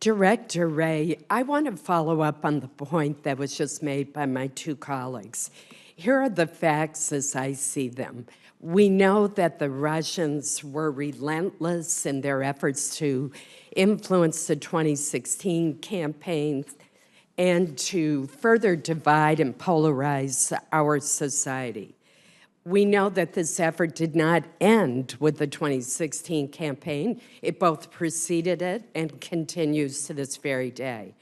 Director Wray, I want to follow up on the point that was just made by my two colleagues. Here are the facts as I see them. We know that the Russians were relentless in their efforts to influence the 2016 campaign and to further divide and polarize our society. We know that this effort did not end with the 2016 campaign. It both preceded it and continues to this very day.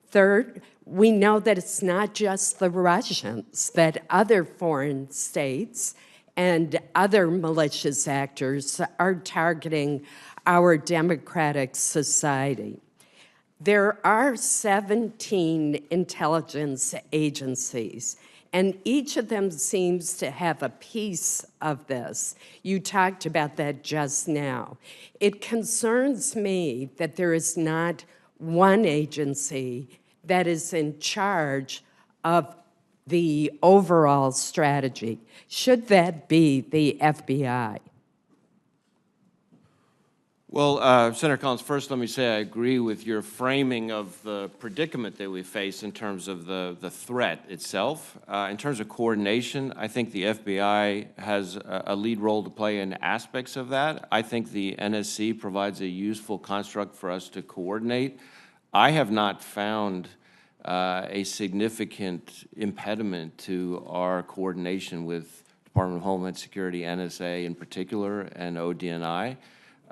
Third, we know that it's not just the Russians, that other foreign states and other malicious actors are targeting our democratic society. There are 17 intelligence agencies, and each of them seems to have a piece of this. You talked about that just now. It concerns me that there is not one agency that is in charge of the overall strategy. Should that be the FBI? Well, Senator Collins, first let me say I agree with your framing of the predicament that we face in terms of the threat itself. In terms of coordination, I think the FBI has a lead role to play in aspects of that. I think the NSC provides a useful construct for us to coordinate. I have not found a significant impediment to our coordination with Department of Homeland Security, NSA in particular, and ODNI.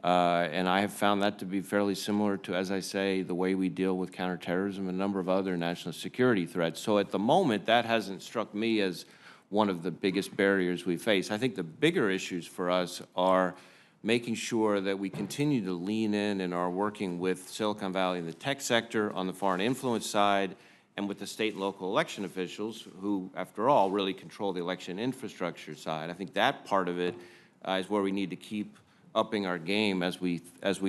And I have found that to be fairly similar to, as I say, the way we deal with counterterrorism and a number of other national security threats. So at the moment, that hasn't struck me as one of the biggest barriers we face. I think the bigger issues for us are making sure that we continue to lean in and are working with Silicon Valley in the tech sector on the foreign influence side and with the state and local election officials who, after all, really control the election infrastructure side. I think that part of it is where we need to keep upping our game as we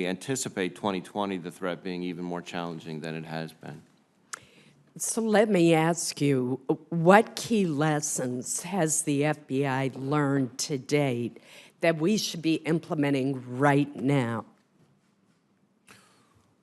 anticipate 2020, the threat being even more challenging than it has been. So let me ask you, what key lessons has the FBI learned to date that we should be implementing right now?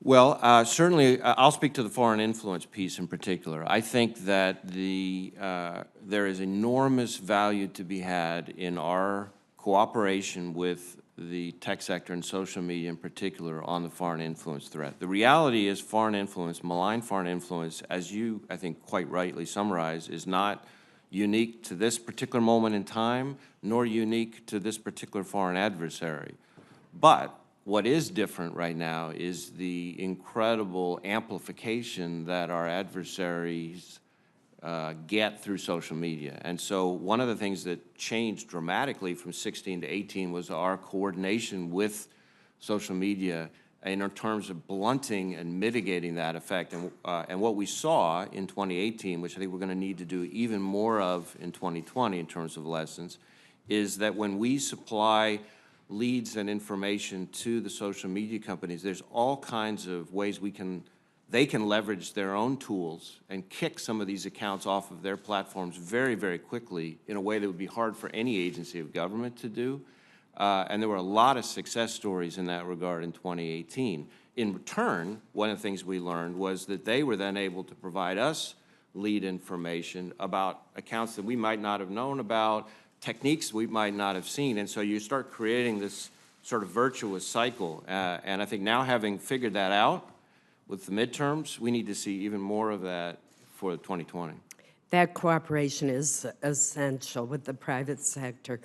Well, certainly, I'll speak to the foreign influence piece in particular. I think that there is enormous value to be had in our cooperation with the tech sector and social media in particular on the foreign influence threat. The reality is foreign influence, malign foreign influence, as you, I think, quite rightly summarize, is not unique to this particular moment in time, nor unique to this particular foreign adversary. But what is different right now is the incredible amplification that our adversaries get through social media. And so one of the things that changed dramatically from 16 to 18 was our coordination with social media in terms of blunting and mitigating that effect. And what we saw in 2018, which I think we're going to need to do even more of in 2020 in terms of lessons, is that when we supply leads and information to the social media companies, there's all kinds of ways they can leverage their own tools and kick some of these accounts off of their platforms very, very quickly in a way that would be hard for any agency of government to do. And there were a lot of success stories in that regard in 2018. In return, one of the things we learned was that they were then able to provide us lead information about accounts that we might not have known about, techniques we might not have seen. And so you start creating this sort of virtuous cycle. And I think now, having figured that out with the midterms, we need to see even more of that for 2020. That cooperation is essential with the private sector.